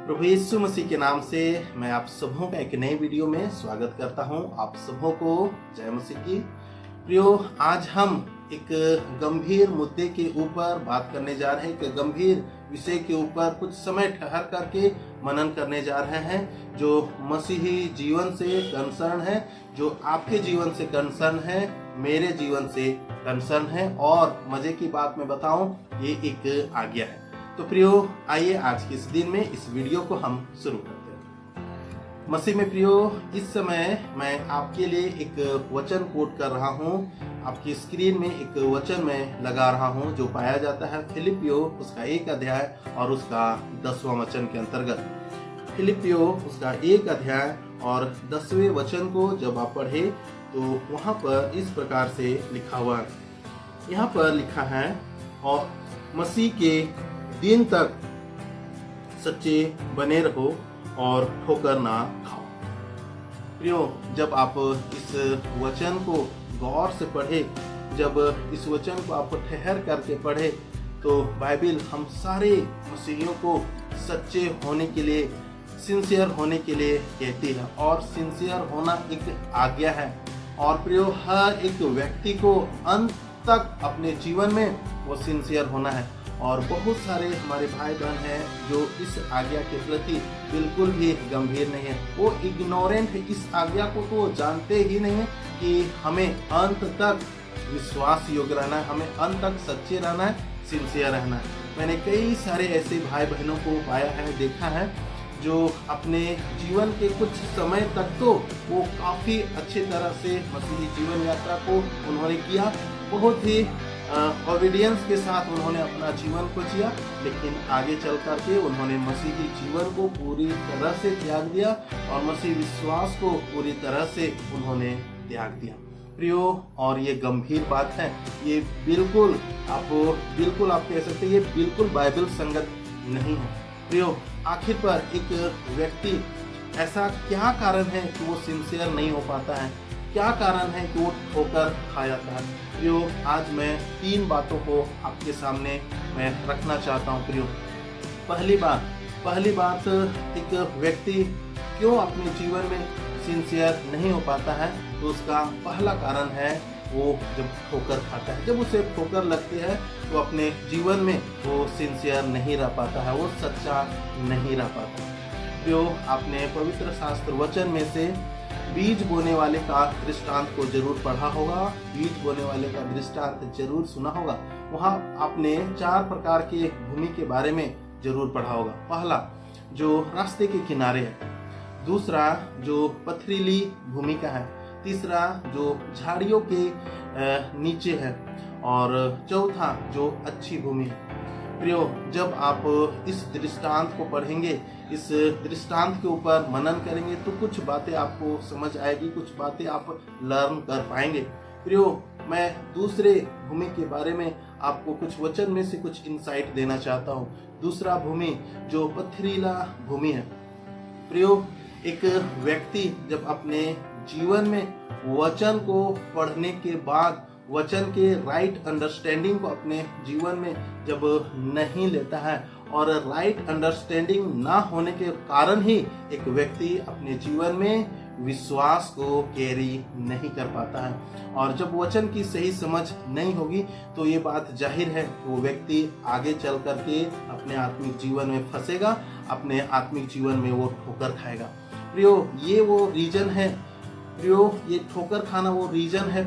प्रभु यीशु मसीह के नाम से मैं आप सबों का एक नए वीडियो में स्वागत करता हूं। आप सबों को जय मसीह की। प्रियो, आज हम एक गंभीर मुद्दे के ऊपर बात करने जा रहे हैं। एक गंभीर विषय के ऊपर कुछ समय ठहर करके मनन करने जा रहे हैं, जो मसीही जीवन से कंसर्न है, जो आपके जीवन से कंसर्न है, मेरे जीवन से कंसर्न है। और मजे की बात मैं बताऊं, ये एक आज्ञा है। तो प्रियो, आइए आज के इस दिन में इस वीडियो को हम शुरू करते हैं। मसीह में प्रियो, इस समय मैं आपके लिए एक वचन कोट कर रहा हूं। आपकी स्क्रीन में एक वचन मैं लगा रहा हूं जो पाया जाता है फिलिपियो उसका 1 अध्याय और उसका 10वां वचन के अंतर्गत। फिलिपियो उसका 1 अध्याय और 10वें वचन को जब आप पढ़े तो वहां पर इस प्रकार से लिखा हुआ है। यहाँ पर लिखा है, और मसीह के दिन तक सच्चे बने रहो और ठोकर ना खाओ। प्रियो, जब आप इस वचन को गौर से पढ़े, जब इस वचन को आप ठहर करके पढ़े, तो बाइबल हम सारे मसीहियों को सच्चे होने के लिए, सिंसियर होने के लिए कहती है। और सिंसियर होना एक आज्ञा है। और प्रियो, हर एक व्यक्ति को अंत तक अपने जीवन में वो सिंसियर होना है। और बहुत सारे हमारे भाई बहन हैं जो इस आज्ञा के प्रति बिल्कुल भी गंभीर नहीं है। वो इग्नोरेंट है, इस आज्ञा को तो जानते ही नहीं है कि हमें अंत तक विश्वास योग्य रहना है, हमें अंत तक सच्चे रहना है, सिंसियर रहना है। मैंने कई सारे ऐसे भाई बहनों को पाया है, देखा है, जो अपने जीवन के कुछ समय तक तो वो काफ़ी अच्छी तरह से मसीही जीवन यात्रा को उन्होंने किया, बहुत ही ओबीडियंस के साथ उन्होंने अपना जीवन को जिया। लेकिन आगे चल करके उन्होंने मसीही जीवन को पूरी तरह से त्याग दिया और मसीह विश्वास को पूरी तरह से उन्होंने त्याग दिया। प्रियो, और ये गंभीर बात है, ये बिल्कुल आप कह सकते हैं, ये बिल्कुल बाइबल संगत नहीं है। प्रियो, आखिर पर एक व्यक्ति, ऐसा क्या कारण है कि वो सिंसियर नहीं हो पाता है? क्या कारण है कि वो ठोकर खा जाता है? प्रियो, आज मैं 3 बातों को आपके सामने मैं रखना चाहता हूँ। प्रियो, पहली बात, एक व्यक्ति क्यों अपने जीवन में सिंसियर नहीं हो पाता है, तो उसका पहला कारण है वो जब ठोकर खाता है, जब उसे ठोकर लगती है तो अपने जीवन में वो सिंसियर नहीं रह पाता है, वो सच्चा नहीं रह पाता। प्रियो, आपने पवित्र शास्त्र वचन में से बीज बोने वाले का दृष्टांत को जरूर पढ़ा होगा, बीज बोने वाले का दृष्टांत जरूर सुना होगा। वहाँ आपने 4 प्रकार के भूमि के बारे में जरूर पढ़ा होगा। पहला, जो रास्ते के किनारे है। दूसरा, जो पथरीली भूमि का है। तीसरा, जो झाड़ियों के नीचे है। और चौथा, जो अच्छी भूमि है। प्रियो, जब आप इस दृष्टांत को पढ़ेंगे, इस दृष्टांत के ऊपर मनन करेंगे, तो कुछ बातें आपको समझ आएगी, कुछ बातें आप लर्न कर पाएंगे। प्रियो, मैं दूसरे भूमि के बारे में आपको कुछ वचन में से कुछ इंसाइट देना चाहता हूँ। दूसरा भूमि जो पथरीला भूमि है। प्रियो, एक व्यक्ति जब अपने जीवन में वचन को पढ़ने के बाद, वचन के राइट अंडरस्टैंडिंग को अपने जीवन में जब नहीं लेता है, और राइट अंडरस्टैंडिंग ना होने के कारण ही एक व्यक्ति अपने जीवन में विश्वास को कैरी नहीं कर पाता है। और जब वचन की सही समझ नहीं होगी तो ये बात जाहिर है कि वो व्यक्ति आगे चल करके अपने आत्मिक जीवन में फंसेगा, अपने आत्मिक जीवन में वो ठोकर खाएगा। प्रियो, ये वो रीजन है। प्रियो, ये ठोकर खाना वो रीजन है,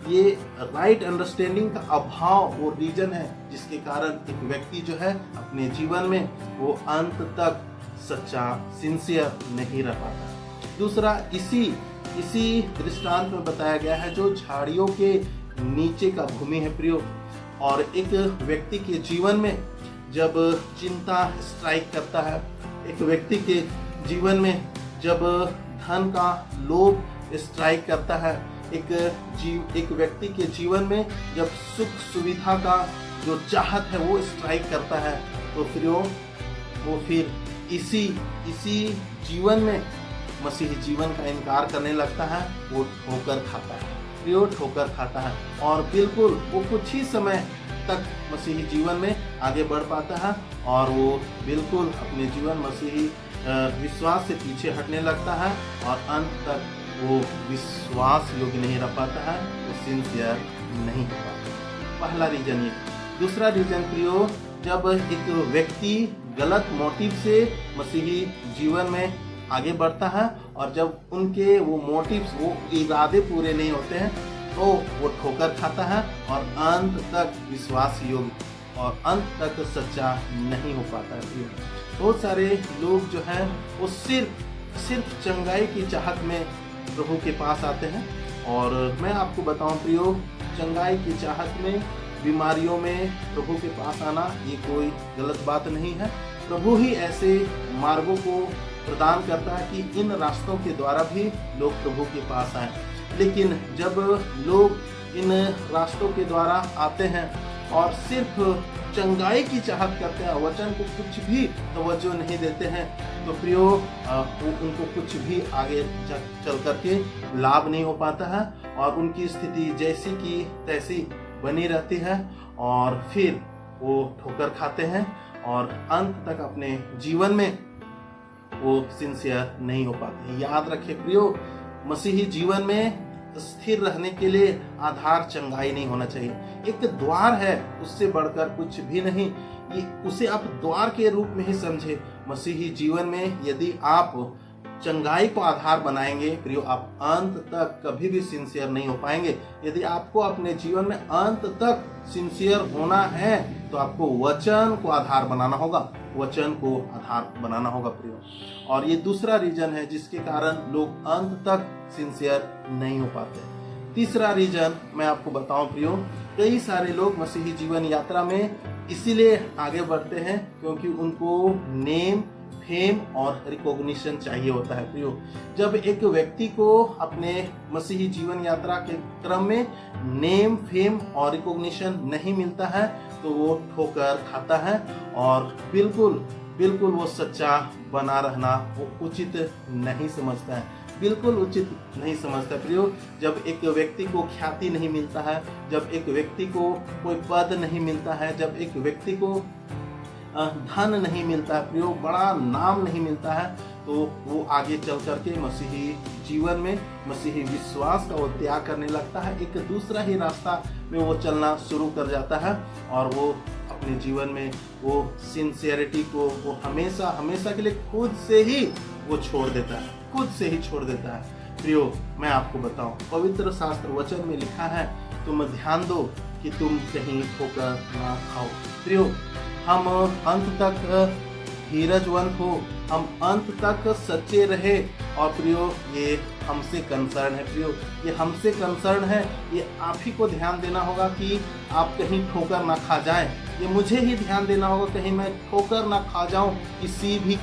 ये राइट अंडरस्टैंडिंग का अभाव वो रीजन है, जिसके कारण एक व्यक्ति जो है अपने जीवन में वो अंत तक सच्चा, सिंसियर नहीं रह पाता। दूसरा, इसी दृष्टांत में बताया गया है, जो झाड़ियों के नीचे का भूमि है। प्रियो, और एक व्यक्ति के जीवन में जब चिंता स्ट्राइक करता है, एक व्यक्ति के जीवन में जब धन का लोभ स्ट्राइक करता है, एक व्यक्ति के जीवन में जब सुख सुविधा का जो चाहत है वो स्ट्राइक करता है, तो फिर इसी जीवन में मसीही जीवन का इनकार करने लगता है, वो ठोकर खाता है। प्रियो, ठोकर खाता है। और बिल्कुल वो कुछ ही समय तक मसीही जीवन में आगे बढ़ पाता है और वो बिल्कुल अपने जीवन मसीही विश्वास से पीछे हटने लगता है और अंत तक वो विश्वास योग्य नहीं रह पाता है, वो सिंसियर नहीं हो पाता। पहला रीजन ये। दूसरा रीजन प्रियो, जब एक व्यक्ति गलत मोटिव से मसीही जीवन में आगे बढ़ता है और जब उनके वो मोटिव्स, वो इरादे पूरे नहीं होते हैं तो वो ठोकर खाता है और अंत तक विश्वास योग्य और अंत तक सच्चा नहीं हो पाता है। बहुत सारे लोग जो हैं वो सिर्फ चंगाई की चाहत में प्रभु के पास आते हैं और मैं आपको बताऊं प्रियो, चंगाई की चाहत में, बीमारियों में प्रभु के पास आना ये कोई गलत बात नहीं है। प्रभु ही ऐसे मार्गों को प्रदान करता है कि इन रास्तों के द्वारा भी लोग प्रभु के पास आए। लेकिन जब लोग इन रास्तों के द्वारा आते हैं और सिर्फ चंगाई की चाहत करते हैं, वचन को कुछ भी तवज्जो नहीं देते हैं, तो प्रियो उनको कुछ भी आगे चल करके लाभ नहीं हो पाता है और उनकी स्थिति जैसी की तैसी बनी रहती है और फिर वो ठोकर खाते हैं और अंत तक अपने जीवन में वो सिंसियर नहीं हो पाते। याद रखें प्रियो, मसीही जीवन में स्थिर रहने के लिए आधार चंगाई नहीं होना चाहिए। एक द्वार है, उससे बढ़कर कुछ भी नहीं, ये उसे आप द्वार के रूप में ही समझे। मसीही जीवन में यदि आप चंगाई को आधार बनाएंगे प्रियो, आप अंत तक कभी भी सिंसियर नहीं हो पाएंगे। यदि आपको अपने जीवन में अंत तक सिंसियर होना है तो आपको वचन को आधार बनाना होगा, वचन को आधार बनाना होगा प्रियो। और ये दूसरा रीजन है जिसके कारण लोग अंत तक सिंसियर नहीं हो पाते। तीसरा रीजन मैं आपको बताऊं प्रियो, कई सारे लोग मसीही जीवन यात्रा में इसीलिए आगे बढ़ते हैं क्योंकि उनको नेम, फेम और रिकॉग्निशन चाहिए होता है प्रियो। जब एक व्यक्ति को अपने मसीही जीवन यात्रा के क्रम में नेम, फेम और रिकॉग्निशन नहीं मिलता है तो वो ठोकर खाता है और बिल्कुल वो सच्चा बना रहना वो उचित नहीं समझता है, बिल्कुल उचित नहीं समझता प्रियो। जब एक व्यक्ति को ख्याति नहीं मिलता है, जब एक व्यक्ति को कोई पद नहीं मिलता है, जब एक व्यक्ति को धन नहीं मिलता है प्रियो, बड़ा नाम नहीं मिलता है, तो वो आगे चल करके मसीही जीवन में मसीही विश्वास का वो त्याग करने लगता है, एक दूसरा ही रास्ता में वो चलना शुरू कर जाता है और वो अपने जीवन में वो सिंसियरिटी को वो हमेशा के लिए खुद से ही वो छोड़ देता है, खुद से ही छोड़ देता है। प्रियो, मैं आपको बताऊं, पवित्र शास्त्र वचन में लिखा है, तुम ध्यान दो कि तुम कहीं ठोकर ना खाओ। प्रियो, हम अंत तक धीरजवंत हो, हम अंत तक सच्चे रहे और प्रियो ये हमसे कंसर्न है प्रियो, ये हमसे कंसर्न है। ये आप ही को ध्यान देना होगा कि आप कहीं ठोकर ना खा जाएं, ये मुझे ही ध्यान देना होगा कहीं मैं ठोकर ना खा जाऊं किसी भी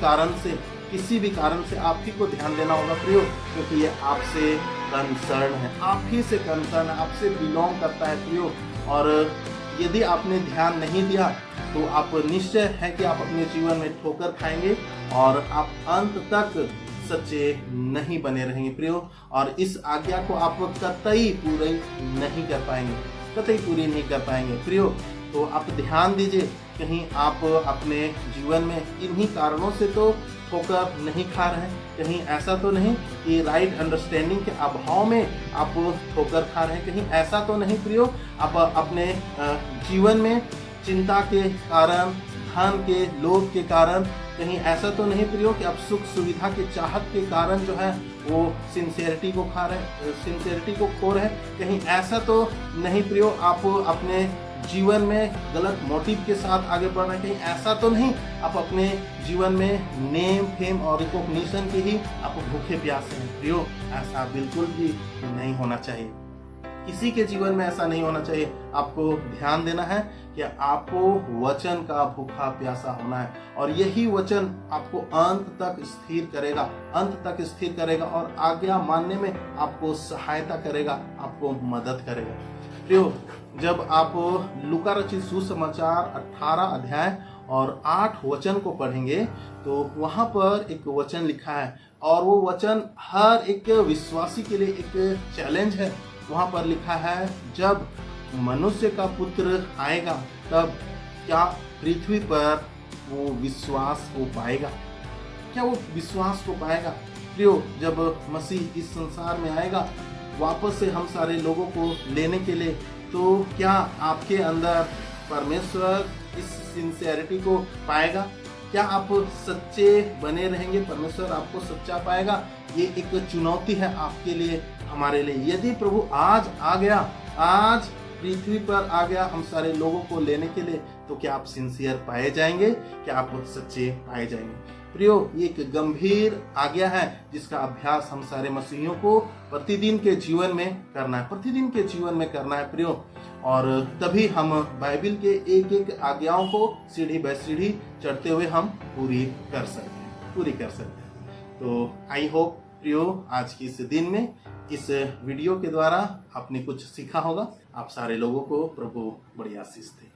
कारण से आप ही को ध्यान देना होगा प्रियो, क्योंकि ये आपसे कंसर्न है, आप ही से कंसर्न है, आपसे बिलोंग करता है प्रियो। और यदि आपने ध्यान नहीं दिया तो आप निश्चय है कि आप अपने जीवन में ठोकर खाएंगे और आप अंत तक सच्चे नहीं बने रहेंगे प्रियो। और इस आज्ञा को आप कतई पूरी नहीं कर पाएंगे प्रियो। तो आप ध्यान दीजिए, कहीं आप अपने जीवन में इन्हीं कारणों से तो ठोकर नहीं खा रहे हैं, कहीं ऐसा तो नहीं कि राइट अंडरस्टैंडिंग के अभाव में आप ठोकर खा रहे हैं, कहीं ऐसा तो नहीं प्रियो आप अपने जीवन में चिंता के कारण, धन के लोभ के कारण, कहीं ऐसा तो नहीं प्रियो कि आप सुख सुविधा के चाहत के कारण जो है वो सिंसियरिटी को खो रहे हैं, कहीं ऐसा तो नहीं प्रियो आप अपने जीवन में गलत मोटिव के साथ आगे बढ़ रहे हैं, कहीं ऐसा तो नहीं आप अपने जीवन में नेम, फेम और रिकॉग्निशन के ही आप भूखे प्यासे हैं प्रियो। ऐसा बिल्कुल भी नहीं होना चाहिए, किसी के जीवन में ऐसा नहीं होना चाहिए। आपको ध्यान देना है कि आपको वचन का भूखा प्यासा होना है और यही वचन आपको अंत तक स्थिर करेगा और आज्ञा मानने में आपको सहायता करेगा, आपको मदद करेगा प्रियो। जब आप लूका रचित सुसमाचार 18 अध्याय और 8 वचन को पढ़ेंगे तो वहां पर एक वचन लिखा है और वो वचन हर एक विश्वासी के लिए एक चैलेंज है। वहां पर लिखा है, जब मनुष्य का पुत्र आएगा तब क्या पृथ्वी पर वो विश्वास को पाएगा? क्या वो विश्वास को पाएगा? प्रियो, जब मसीह इस संसार में आएगा वापस से हम सारे लोगों को लेने के लिए, तो क्या आपके अंदर परमेश्वर इस सिंसियरिटी को पाएगा? क्या आप सच्चे बने रहेंगे? परमेश्वर आपको सच्चा पाएगा? ये एक चुनौती है आपके लिए, हमारे लिए। यदि प्रभु आज आ गया, आज पृथ्वी पर आ गया हम सारे लोगों को लेने के लिए, तो क्या आप सिंसियर पाए जाएंगे? क्या आप सच्चे पाए जाएंगे? प्रियो, ये एक गंभीर आज्ञा है जिसका अभ्यास हम सारे मसीहियों को प्रतिदिन के जीवन में करना है, प्रतिदिन के जीवन में करना है प्रियो। और तभी हम बाइबल के एक एक आज्ञाओं को सीढ़ी बाय सीढ़ी चढ़ते हुए हम पूरी कर सकते हैं। तो आई होप प्रियो, आज की इस दिन में इस वीडियो के द्वारा आपने कुछ सीखा होगा। आप सारे लोगों को प्रभु बड़ी आशीष दे।